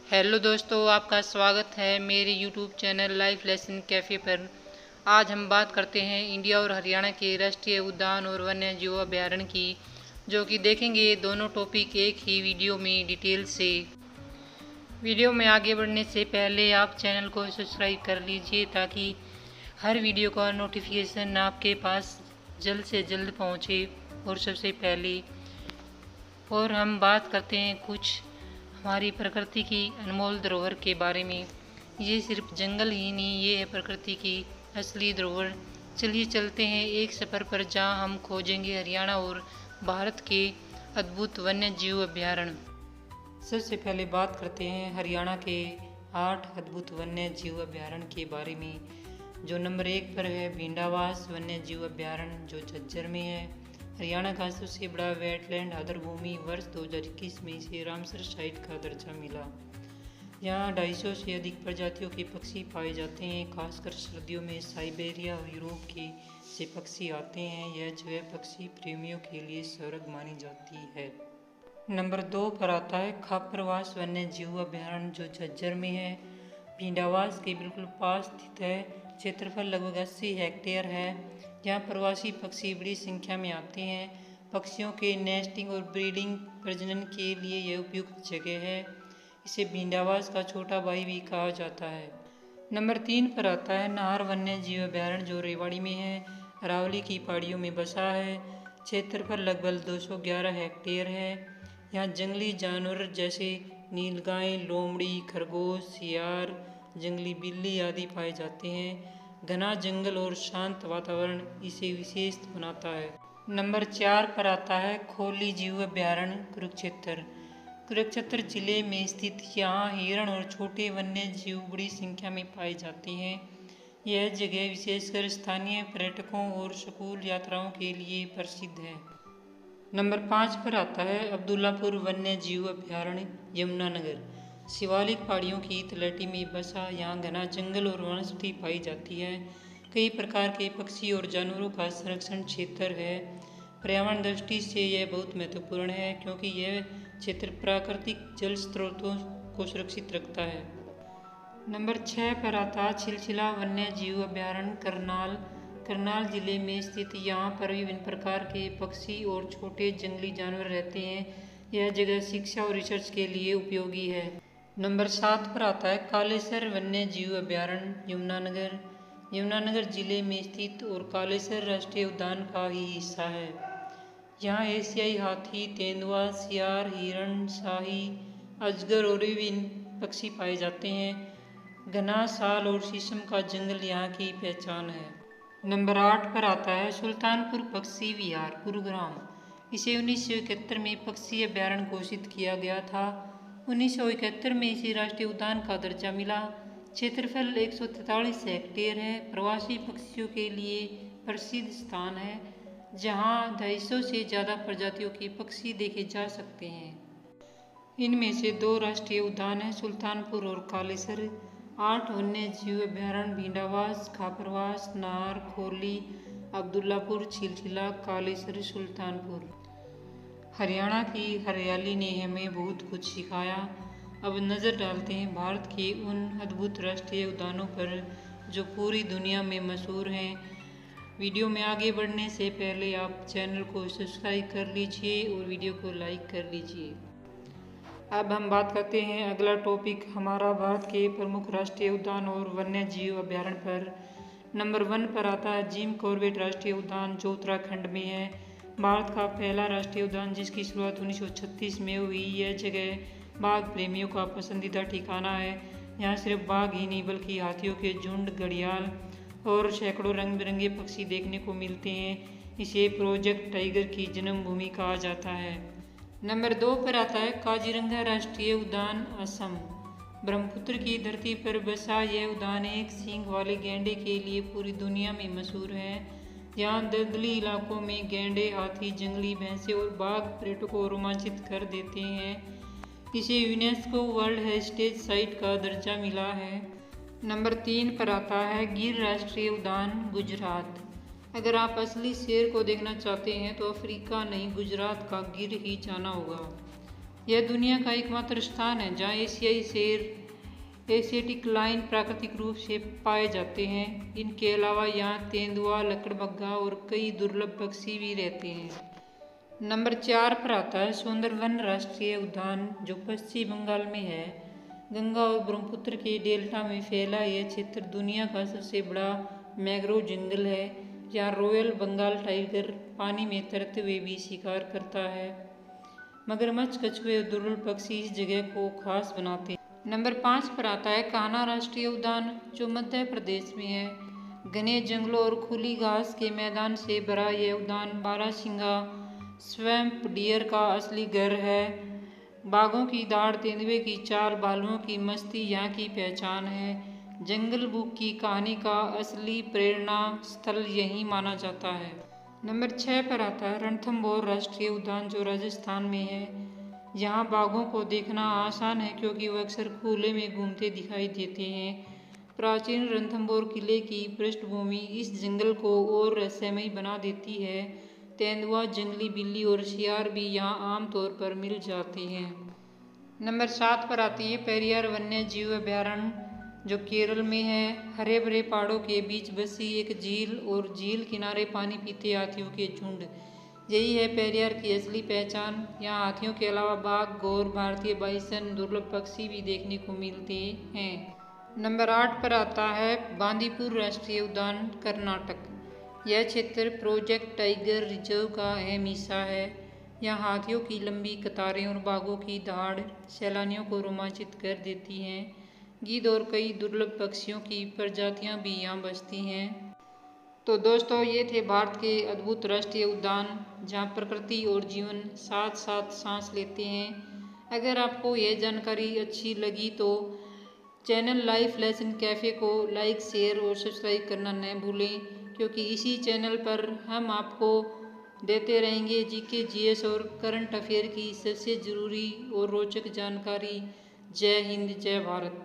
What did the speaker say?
Hello दोस्तों, आपका स्वागत है मेरे YouTube channel life lesson cafe पर। आज हम बात करते हैं इंडिया और हरियाणा के राष्ट्रीय उद्यान और वन्य जीव अभयारण्य की, जो कि देखेंगे दोनों टॉपिक एक ही वीडियो में डिटेल से। वीडियो में आगे बढ़ने से पहले आप चैनल को सब्सक्राइब कर लीजिए ताकि हर वीडियो का नोटिफिकेशन आपके पास जल्द से जल्द पहुँचे और सबसे पहले। और हम बात करते हैं कुछ हमारी प्रकृति की अनमोल धरोहर के बारे में। ये सिर्फ जंगल ही नहीं, ये है प्रकृति की असली धरोहर। चलिए चलते हैं एक सफ़र पर जहां हम खोजेंगे हरियाणा और भारत के अद्भुत वन्य जीव अभयारण्य। सबसे पहले बात करते हैं हरियाणा के 8 अद्भुत वन्य जीव अभयारण्य के बारे में। जो नंबर 1 पर है भिंडावास वन्य जीव अभयारण्य, जो झज्जर में है। हरियाणा का सबसे बड़ा वेटलैंड आर्द्रभूमि वर्ष 2021 में इसे रामसर साइट का दर्जा मिला। यहाँ 250 से अधिक प्रजातियों के पक्षी पाए जाते हैं। खासकर सर्दियों में साइबेरिया और यूरोप के से पक्षी आते हैं। यह जगह पक्षी प्रेमियों के लिए स्वर्ग मानी जाती है। नंबर 2 पर आता है खापरवास वन्य जीव अभयारण्य, जो झज्जर में है। भिंडावास के बिल्कुल पास स्थित है। क्षेत्रफल लगभग 80 हेक्टेयर है। यहाँ प्रवासी पक्षी बड़ी संख्या में आते हैं। पक्षियों के नेस्टिंग और ब्रीडिंग प्रजनन के लिए यह उपयुक्त जगह है। इसे भिंडावास का छोटा भाई भी कहा जाता है। नंबर 3 पर आता है नाहर वन्य जीव अभयारण्य, जो रेवाड़ी में है। अरावली की पहाड़ियों में बसा है। क्षेत्रफल लगभग 211 हेक्टेयर है। यहाँ जंगली जानवर जैसे नीलगाय, लोमड़ी, खरगोश, सियार, जंगली बिल्ली आदि पाए जाते हैं। घना जंगल और शांत वातावरण इसे विशेष बनाता है। नंबर 4 पर आता है खोली जीव अभयारण्य, कुरुक्षेत्र। कुरुक्षेत्र जिले में स्थित यहाँ हिरण और छोटे वन्य जीव बड़ी संख्या में पाए जाते हैं। यह जगह विशेषकर स्थानीय पर्यटकों और स्कूल यात्राओं के लिए प्रसिद्ध है। नंबर 5 पर आता है अब्दुल्लापुर वन्य जीव अभयारण्य, यमुनानगर। शिवालिक पहाड़ियों की तलहटी में बसा यहाँ घना जंगल और वनस्पति पाई जाती है। कई प्रकार के पक्षी और जानवरों का संरक्षण क्षेत्र है। पर्यावरण दृष्टि से यह बहुत महत्वपूर्ण है क्योंकि यह क्षेत्र प्राकृतिक जल स्रोतों को सुरक्षित रखता है। नंबर 6 पर आता छिलछिला वन्य जीव अभयारण्य, करनाल। करनाल जिले में स्थित यहाँ पर विभिन्न प्रकार के पक्षी और छोटे जंगली जानवर रहते हैं। यह जगह शिक्षा और रिसर्च के लिए उपयोगी है। नंबर 7 पर आता है कालेसर वन्य जीव अभयारण्य, यमुनानगर। यमुनानगर जिले में स्थित और कालेसर राष्ट्रीय उद्यान का ही हिस्सा है। यहाँ एशियाई हाथी, तेंदुआ, सियार, हिरण, शाही, अजगर और विभिन्न पक्षी पाए जाते हैं। घना साल और शीशम का जंगल यहाँ की पहचान है। नंबर 8 पर आता है सुल्तानपुर पक्षी विहार, गुरुग्राम। इसे 1971 में पक्षी अभयारण्य घोषित किया गया था। 1971 में इसे राष्ट्रीय उद्यान का दर्जा मिला। क्षेत्रफल 143 हेक्टेयर है। प्रवासी पक्षियों के लिए प्रसिद्ध स्थान है, जहाँ 250 से ज़्यादा प्रजातियों के पक्षी देखे जा सकते हैं। इनमें से 2 राष्ट्रीय उद्यान हैं, सुल्तानपुर और कालेसर। 8 वन्य जीव अभयारण्य भिंडावास, खापरवास, नाहर, खोली, अब्दुल्लापुर, छिलछिला, कालेसर, सुल्तानपुर। हरियाणा की हरियाली ने हमें बहुत कुछ सिखाया। अब नज़र डालते हैं भारत के उन अद्भुत राष्ट्रीय उद्यानों पर जो पूरी दुनिया में मशहूर हैं। वीडियो में आगे बढ़ने से पहले आप चैनल को सब्सक्राइब कर लीजिए और वीडियो को लाइक कर लीजिए। अब हम बात करते हैं अगला टॉपिक हमारा भारत के प्रमुख राष्ट्रीय उद्यान और वन्य जीव अभयारण्य पर। नंबर 1 पर आता है जिम कॉर्बेट राष्ट्रीय उद्यान, जो उत्तराखंड में है। भारत का पहला राष्ट्रीय उद्यान जिसकी शुरुआत 1936 में हुई। यह जगह बाघ प्रेमियों का पसंदीदा ठिकाना है। यहाँ सिर्फ बाघ ही नहीं बल्कि हाथियों के झुंड, घड़ियाल और सैकड़ों रंग बिरंगे पक्षी देखने को मिलते हैं। इसे प्रोजेक्ट टाइगर की जन्मभूमि कहा जाता है। नंबर 2 पर आता है काजीरंगा राष्ट्रीय उद्यान, असम। ब्रह्मपुत्र की धरती पर बसा यह उद्यान एक सींग वाले गैंडे के लिए पूरी दुनिया में मशहूर है। यहाँ दलदली इलाकों में गैंडे, हाथी, जंगली भैंसे और बाघ पर्यटकों को रोमांचित कर देते हैं। इसे यूनेस्को वर्ल्ड हेरिटेज साइट का दर्जा मिला है। नंबर 3 पर आता है गिर राष्ट्रीय उद्यान, गुजरात। अगर आप असली शेर को देखना चाहते हैं तो अफ्रीका नहीं, गुजरात का गिर ही जाना होगा। यह दुनिया का एकमात्र स्थान है जहाँ एशियाई शेर एशियाटिक लाइन प्राकृतिक रूप से पाए जाते हैं। इनके अलावा यहाँ तेंदुआ, लकड़बग्घा और कई दुर्लभ पक्षी भी रहते हैं। नंबर 4 पर आता है सुंदरवन राष्ट्रीय उद्यान, जो पश्चिम बंगाल में है। गंगा और ब्रह्मपुत्र के डेल्टा में फैला यह क्षेत्र दुनिया का सबसे बड़ा मैंग्रोव जंगल है। यहाँ रॉयल बंगाल टाइगर पानी में तैरते हुए भी शिकार करता है। मगरमच्छ, कछुए और दुर्लभ पक्षी इस जगह को खास बनाते हैं। नंबर 5 पर आता है कान्हा राष्ट्रीय उद्यान, जो मध्य प्रदेश में है। घने जंगलों और खुली घास के मैदान से भरा यह उद्यान बारहसिंगा स्वैम्प डियर का असली घर है। बाघों की दाढ़, तेंदुए की चाल, भालुओं की मस्ती यहाँ की पहचान है। जंगल बुक की कहानी का असली प्रेरणा स्थल यही माना जाता है। नंबर 6 पर आता है रणथंभौर राष्ट्रीय उद्यान, जो राजस्थान में है। यहाँ बाघों को देखना आसान है क्योंकि वह अक्सर खुले में घूमते दिखाई देते हैं। प्राचीन रणथंभौर किले की पृष्ठभूमि इस जंगल को और रहस्यमय बना देती है। तेंदुआ, जंगली बिल्ली और शियार भी यहाँ आमतौर पर मिल जाते हैं। नंबर 7 पर आती है पेरियार वन्य जीव अभयारण्य, जो केरल में है। हरे भरे पहाड़ों के बीच बसी एक झील और झील किनारे पानी पीते हाथियों के झुंड, यही है पेरियार की असली पहचान। यहाँ हाथियों के अलावा बाघ, गौर, भारतीय बाइसन, दुर्लभ पक्षी भी देखने को मिलते हैं। नंबर 8 पर आता है बांदीपुर राष्ट्रीय उद्यान, कर्नाटक। यह क्षेत्र प्रोजेक्ट टाइगर रिजर्व का अहम हिस्सा है। यहाँ हाथियों की लंबी कतारें और बाघों की दहाड़ सैलानियों को रोमांचित कर देती हैं। गिद्ध और कई दुर्लभ पक्षियों की प्रजातियाँ भी यहाँ बसती हैं। तो दोस्तों, ये थे भारत के अद्भुत राष्ट्रीय उद्यान, जहाँ प्रकृति और जीवन साथ साथ सांस लेते हैं। अगर आपको यह जानकारी अच्छी लगी तो चैनल लाइफ लेसन कैफ़े को लाइक, शेयर और सब्सक्राइब करना न भूलें, क्योंकि इसी चैनल पर हम आपको देते रहेंगे जीके, जीएस और करंट अफेयर की सबसे ज़रूरी और रोचक जानकारी। जय हिंद, जय भारत।